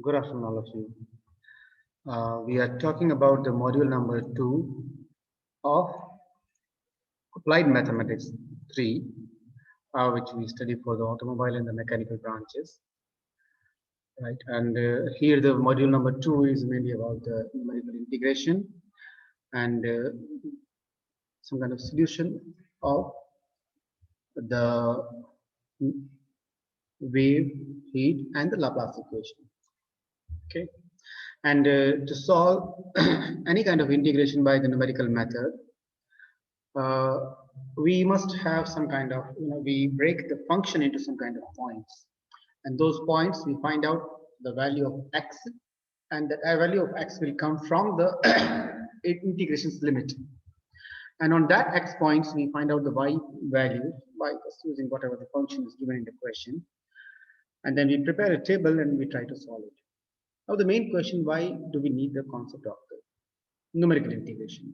Good afternoon, all of you. We are talking about the module number 2 of Applied Mathematics 3, which we study for the automobile and the mechanical branches. Right, and here the module number 2 is mainly about the numerical integration and some kind of solution of the wave, heat, and the Laplace equation. Okay, and to solve any kind of integration by the numerical method, we must have some kind of, we break the function into some kind of points, and those points we find out the value of x, and the value of x will come from the integration's limit, and on that x points we find out the y value by just using whatever the function is given in the question, and then we prepare a table and we try to solve it. Now the main question, why do we need the concept of the numerical integration?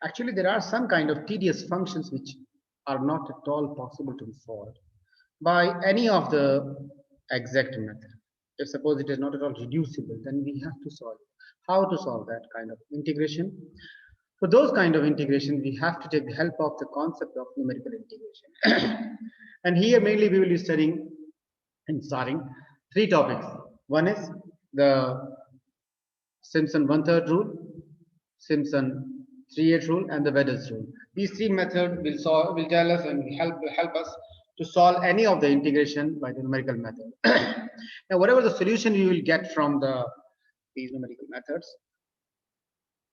Actually, there are some kind of tedious functions which are not at all possible to be solved by any of the exact method. If suppose it is not at all reducible, then we have to solve it. How to solve that kind of integration? For those kind of integration, we have to take the help of the concept of numerical integration. And here mainly we will be studying and starting three topics. One is the Simpson 1/3 rule, Simpson 3/8 rule, and the Weddell's rule. These three methods will tell us and help us to solve any of the integration by the numerical method. Now, whatever the solution you will get from these numerical methods,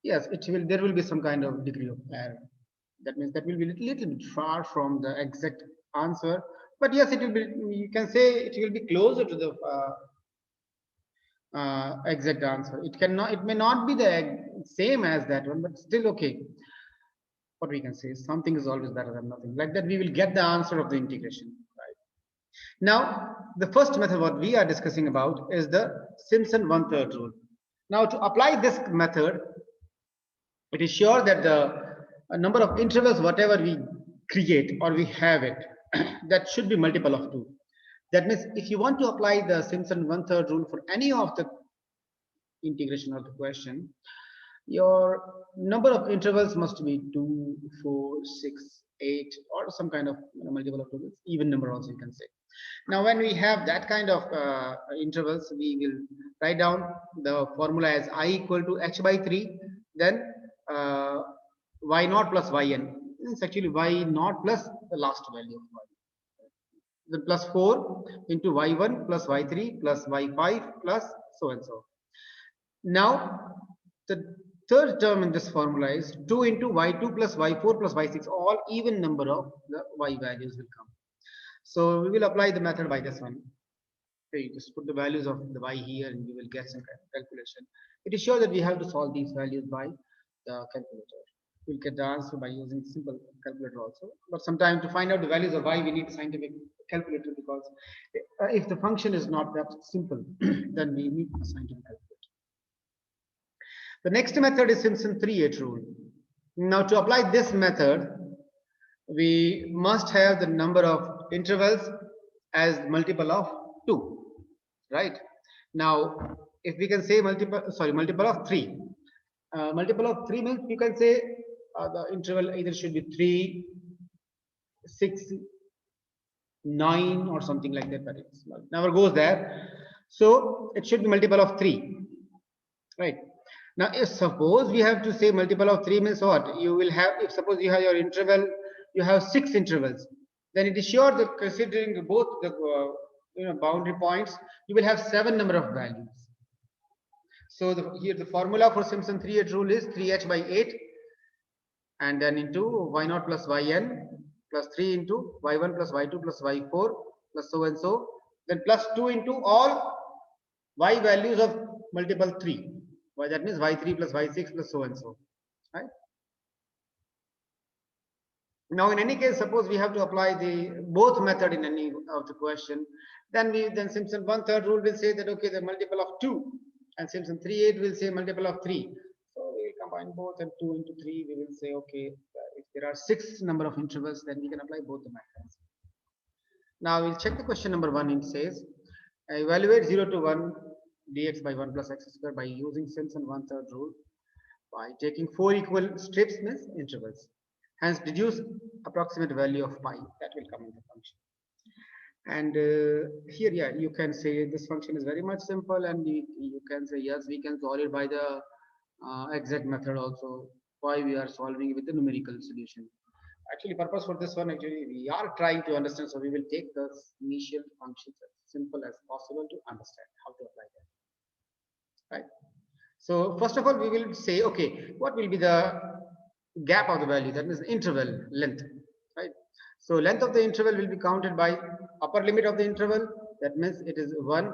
yes, there will be some kind of degree of error. That means that will be a little bit far from the exact answer, but yes, it will be. You can say it will be closer to the exact answer. It may not be the same as that one, but still okay. What we can say is something is always better than nothing. Like that, we will get the answer of the integration. Right. Now, the first method what we are discussing about is the Simpson 1/3 rule. Now, to apply this method, it is sure that the number of intervals, whatever we create or we have it, that should be multiple of 2. That means if you want to apply the Simpson 1/3 rule for any of the integration of the question, your number of intervals must be 2, 4, 6, 8, or some kind of multiple of 2, even number also you can say. Now, when we have that kind of intervals, we will write down the formula as I equal to h by 3, then y naught plus yn. It's actually y naught plus the last value of y. The plus 4 into y1 plus y3 plus y5 plus so and so. Now, the third term in this formula is 2 into y2 plus y4 plus y6, all even number of the y values will come. So we will apply the method by this one. Okay, just put the values of the y here and you will get some kind of calculation. It is sure that we have to solve these values by the calculator. We'll get the answer by using simple calculator also. But sometimes to find out the values of y, we need a scientific calculator, because if the function is not that simple, then we need a scientific calculator. The next method is Simpson 3/8 rule. Now, to apply this method, we must have the number of intervals as multiple of 2, right? Now, if we can say multiple of 3. Multiple of 3 means you can say the interval either should be 3, 6, 9 or something like that, but it never goes there. So it should be multiple of 3, right? Now, if suppose we have to say multiple of 3 means what? You will have, if suppose you have your interval, you have 6 intervals, then it is sure that considering both the boundary points, you will have 7 number of values. So here the formula for Simpson 3/8 rule is 3h by 8, and then into y naught plus yn plus 3 into y1 plus y2 plus y4 plus so and so, then plus 2 into all y values of multiple 3. Why, that means y3 plus y6 plus so and so, right? Now, in any case, suppose we have to apply the both method in any of the question, then Simpson 1/3 rule will say that okay, the multiple of 2, and Simpson 3/8 will say multiple of 3. So we will combine both, and 2 into 3 we will say okay, if there are 6 number of intervals, then we can apply both the methods. Now we'll check the question number 1. It says evaluate 0 to 1 dx by 1 plus x square by using Simpson one-third rule by taking 4 equal strips means intervals. Hence deduce approximate value of pi that will come in the function. And here, yeah, you can say this function is very much simple, and you can say yes, we can solve it by the exact method also. Why we are solving with the numerical solution? Actually, purpose for this one, actually, we are trying to understand. So we will take the initial functions as simple as possible to understand how to apply that. Right. So first of all, we will say, okay, what will be the gap of the value? That means interval length. Right. So length of the interval will be counted by upper limit of the interval. That means it is 1.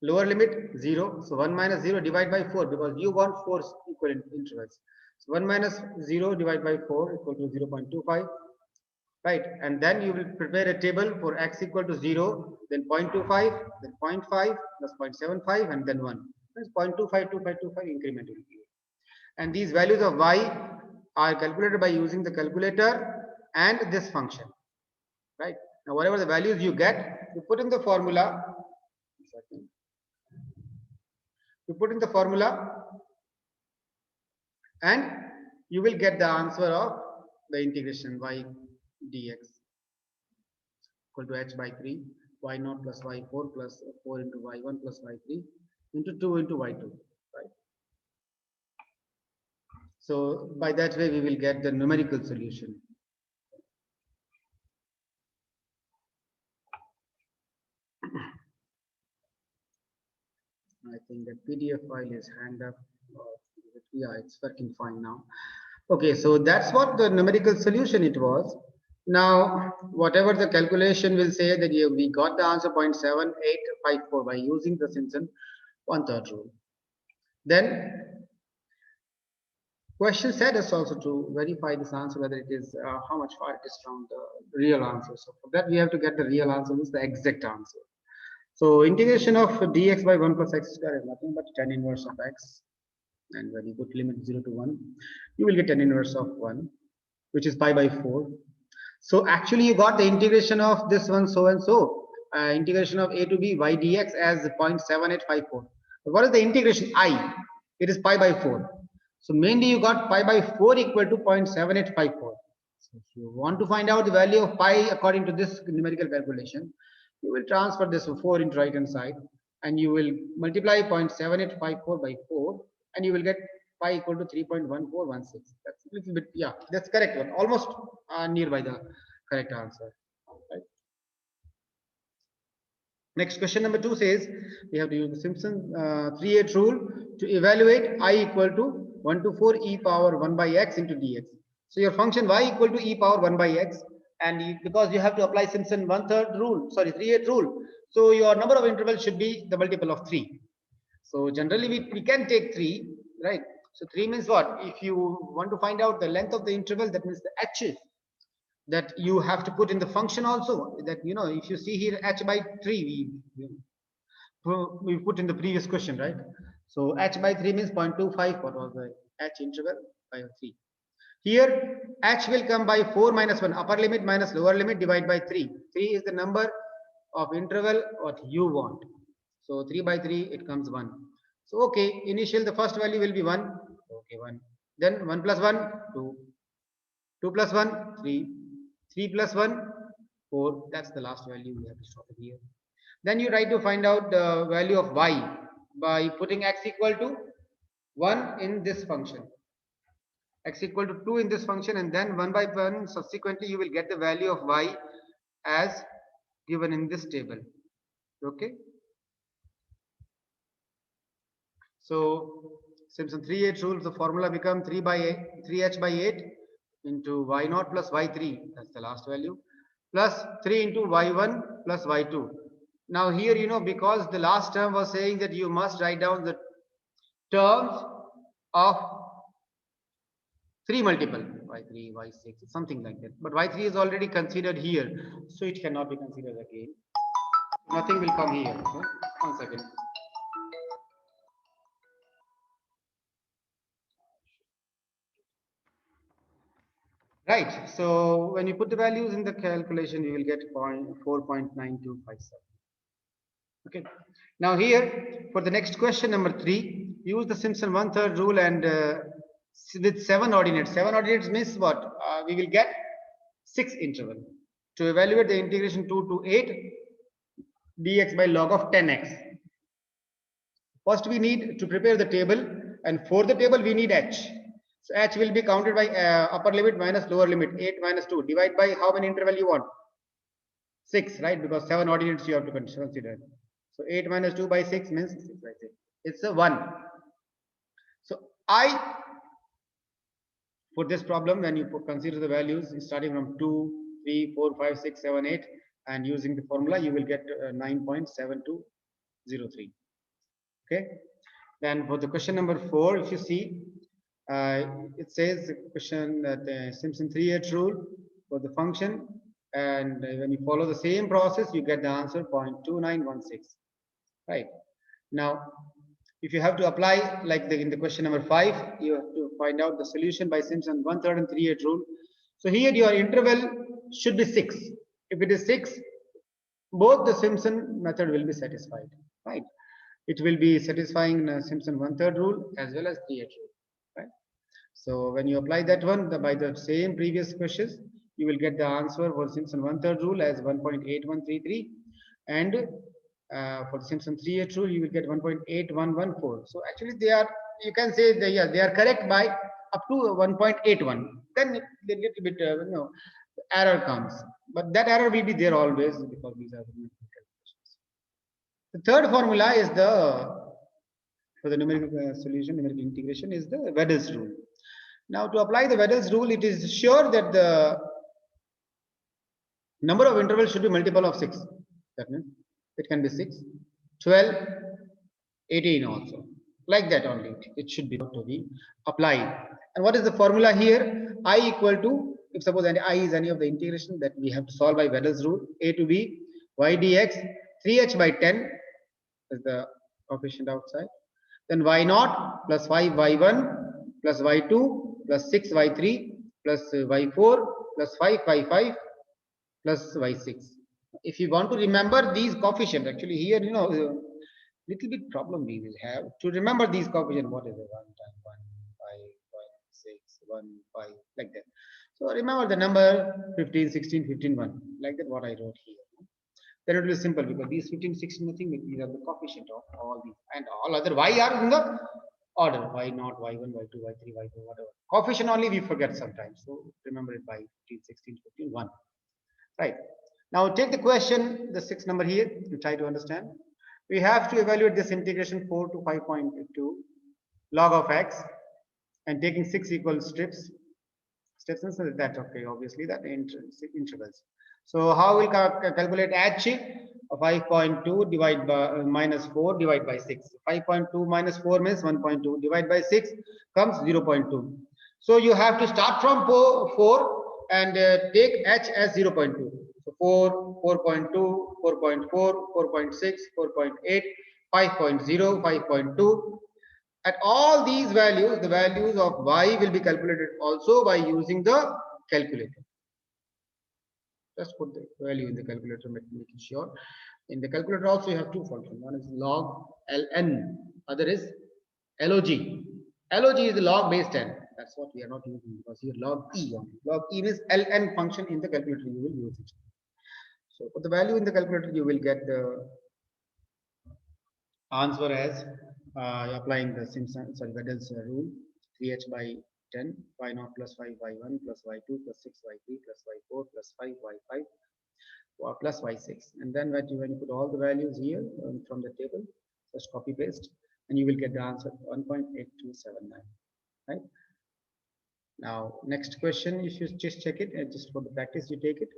Lower limit 0. So 1 minus 0 divided by 4 because you want 4 equal intervals. So 1 minus 0 divided by 4 equal to 0.25. Right. And then you will prepare a table for x equal to 0, then 0.25, then 0.5 plus 0.75, and then 1. That's 0.25, 2.25 incrementally. And these values of y are calculated by using the calculator and this function. Right. Now, whatever the values you get, you put in the formula. You put in the formula and you will get the answer of the integration y dx equal to h by 3 y0 plus y4 plus 4 into y1 plus y3 into 2 into y2. Right. So by that way we will get the numerical solution. I think the PDF file is hanged up. Yeah, it's working fine now. Okay, so that's what the numerical solution it was. Now, whatever the calculation will say that we got the answer 0.7854 by using the Simpson one-third rule. Then, question said us also to verify this answer whether it is how much far it is from the real answer. So for that we have to get the real answer, means the exact answer. So integration of dx by 1 plus x square is nothing but tan inverse of x. And when you put limit 0 to 1, you will get tan inverse of 1, which is pi by 4. So actually you got the integration of this one so and so, integration of a to b y dx as 0.7854. But what is the integration I? It is pi by 4. So mainly you got pi by 4 equal to 0.7854. So if you want to find out the value of pi according to this numerical calculation, you will transfer this 4 into right hand side and you will multiply 0.7854 by 4 and you will get pi equal to 3.1416. That's a little bit, yeah, that's correct one, almost nearby the correct answer. Right. Next question number 2 says we have to use the Simpson 3/8 rule to evaluate I equal to 1 to 4 e power 1 by x into dx. So your function y equal to e power 1 by x, and because you have to apply Simpson 1/3 rule, sorry 3/8 rule, so your number of intervals should be the multiple of 3. So generally we can take 3, right? So 3 means what? If you want to find out the length of the interval, that means the h that you have to put in the function also. That, you know, if you see here h by 3, we put in the previous question, right? So h by 3 means 0.25. What was the h interval? By 3. Here h will come by 4 minus 1, upper limit minus lower limit divided by 3. 3 is the number of interval what you want. So 3 by 3 it comes 1. So okay, initial the first value will be 1. Okay, 1. Then 1 plus 1 2. 2 plus 1 3. 3 plus 1 4. That's the last value. We have to stop it here. Then you try to find out the value of y by putting x equal to 1 in this function, x equal to 2 in this function, and then 1 by 1 subsequently you will get the value of y as given in this table. Okay, so Simpson 3/8 rules, the formula become 3h by 8 into y0 plus y3, that's the last value, plus 3 into y1 plus y2. Now here, you know, because the last term was saying that you must write down the terms of 3 multiple, y3, y6, something like that. But y3 is already considered here, so it cannot be considered again. Nothing will come here. Okay? 1 second. Right. So when you put the values in the calculation, you will get 4.9257. Okay. Now here for the next question number 3, use the Simpson 1/3 rule and with 7 ordinates. 7 ordinates means what? We will get 6 interval. To evaluate the integration 2 to 8 dx by log of 10x. First we need to prepare the table, and for the table we need h. So h will be counted by upper limit minus lower limit, 8 minus 2. Divide by how many interval you want? 6, right? Because 7 ordinates you have to consider. So 8 minus 2 by 6 means 6 by 6. It's a 1. So I, for this problem, when you consider the values starting from 2, 3, 4, 5, 6, 7, 8, and using the formula, you will get 9.7203. Okay. Then for the question number 4, if you see, it says the question that Simpson 3H rule for the function, and when you follow the same process, you get the answer 0.2916. Right. Now, if you have to apply like in the question number 5, you have to find out the solution by Simpson 1/3 and 3/8 rule. So here your interval should be 6. If it is 6, both the Simpson method will be satisfied. Right. It will be satisfying Simpson 1/3 rule as well as 3/8 rule. Right. So when you apply that one by the same previous questions, you will get the answer for Simpson 1/3 rule as 1.8133, and for the Simpson 3/8 rule, you will get 1.8114. So actually, they are, you can say they are correct by up to 1.81. Then a little bit error comes, but that error will be there always because these are the calculations. The third formula is for the numerical solution, numerical integration, is the Weddell's rule. Now, to apply the Weddell's rule, it is sure that the number of intervals should be multiple of 6. That means it can be 6, 12, 18 also. Like that only. It should be to be applied. And what is the formula here? I equal to, if suppose I is any of the integration that we have to solve by Weddell's rule, a to b, y dx, 3h by 10 is the coefficient outside. Then y0 plus 5y1 plus y2 plus 6y3 plus y4 plus 5y5 plus y6. If you want to remember these coefficients, actually here, little bit problem we will have to remember these coefficients. What is the 1 times 1, 5, 6, 1, 5, like that. So remember the number 15, 16, 15, 1, like that what I wrote here. Then it will be simple because these 15, 16, nothing, these are the coefficient of all these, and all other y are in the order, y0, y1, y2, y3, y4, whatever. Coefficient only we forget sometimes. So remember it by 15, 16, 15, 1. Right. Now take the question, the 6th number here, you try to understand. We have to evaluate this integration 4 to 5.2 log of x and taking 6 equal strips. Steps, so that's okay, obviously that intervals. So how will calculate h? 5.2 divide by minus 4 divide by 6. 5.2 minus 4 means 1.2 divide by 6 comes 0.2. So you have to start from 4 and take h as 0.2. So 4, 4.2, 4.4, 4.6, 4.8, 5.0, 5.2. At all these values, the values of y will be calculated also by using the calculator. Just put the value in the calculator, making sure. In the calculator also you have two functions. One is log ln, other is log. Log is the log base 10. That's what we are not using because here log e only. Log e means ln function in the calculator you will use it. So put the value in the calculator, you will get the answer as applying the Weddell's rule, 3h by 10, y0 plus 5y1 plus y2 plus 6y3 plus y4 plus 5y5 plus y6. And then when you put all the values here from the table, just copy paste, and you will get the answer 1.8279. Right? Now, next question, if you just check it, just for the practice, you take it.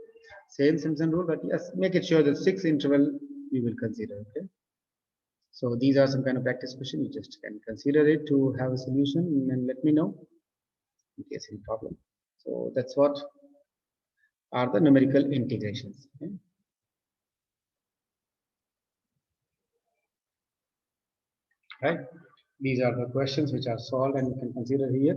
Same Simpson rule, but yes, make it sure that 6 interval you will consider. Okay. So these are some kind of practice question. You just can consider it to have a solution and let me know in case any problem. So that's what are the numerical integrations. Okay? Right. These are the questions which are solved and you can consider here.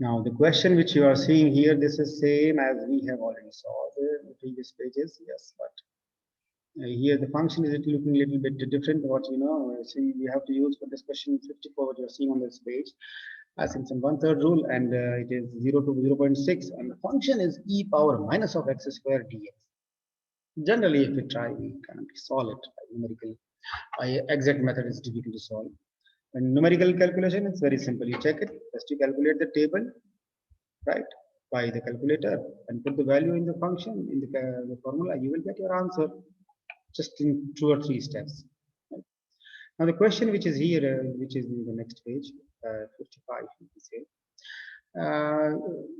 Now the question which you are seeing here, this is same as we have already saw the previous pages. Yes, but here the function is looking a little bit different. What see, we have to use for this question 54. What you are seeing on this page, Simpson 1/3 rule, and it is 0 to 0.6, and the function is e power minus of x square dx. Generally, if we try, we can solve it by numerical. By exact method is difficult to solve. And numerical calculation is very simple. You check it. First, you calculate the table, right, by the calculator, and put the value in the function in the formula. You will get your answer just in 2 or 3 steps. Right? Now, the question which is here, which is in the next page, 55, you can say.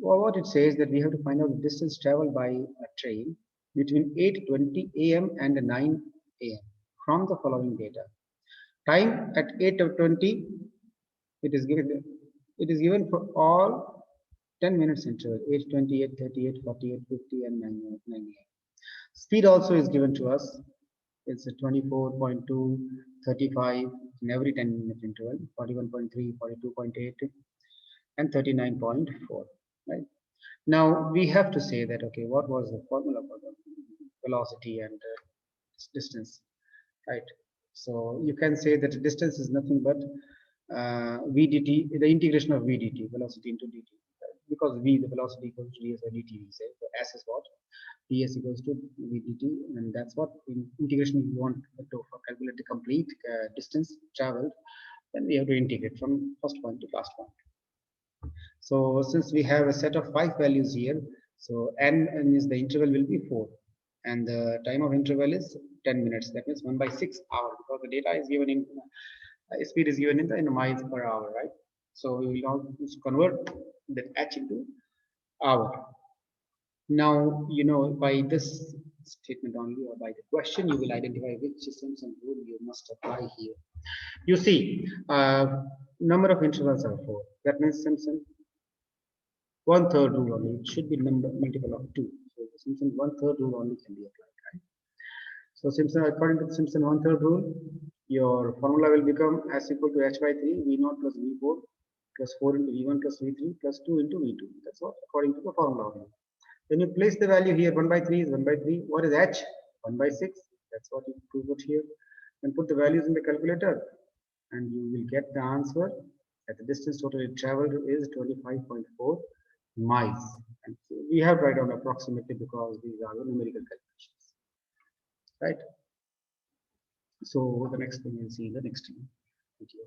Well, what it says that we have to find out the distance traveled by a train between 8:20 a.m. and 9 a.m. from the following data. Time at 8:20, it is given for all 10 minutes interval, 8:20, 8:30, 8:40, 8:50, and 9 a.m. Speed also is given to us. It's a 24.2, 35 in every 10-minute interval, 41.3, 42.8, and 39.4. Right. Now we have to say that, okay, what was the formula for the velocity and distance, right? So you can say that distance is nothing but v dt, the integration of v dt, velocity into dt, right? Because v, the velocity equals to ds by dt, we say. So s is what? ds equals to v dt, and that's what in integration we want to calculate the complete distance traveled. Then we have to integrate from first point to last point. So since we have a set of 5 values here, so n is the interval will be 4, and the time of interval is 10 minutes. That means 1/6 hour, because the data is given in speed is given in miles per hour, right? So we will now convert that h into hour. Now by this statement only, or by the question, you will identify which Simpson rule you must apply here. You see, number of intervals are 4. That means Simpson 1/3 rule only. It should be multiple of 2. So the Simpson 1/3 rule only can be applied, right? So Simpson, according to the Simpson 1/3 rule, your formula will become as equal to h by 3 v0 plus v4 plus 4 into v1 plus v3 plus 2 into v2. That's what according to the formula only. When you place the value here, 1/3 is 1/3. What is h? 1/6. That's what you put here. And put the values in the calculator, and you will get the answer that the distance totally traveled is 25.4 miles. And so we have to write down approximately because these are the numerical calculations, right? So the next thing we'll see in the next video. Thank you.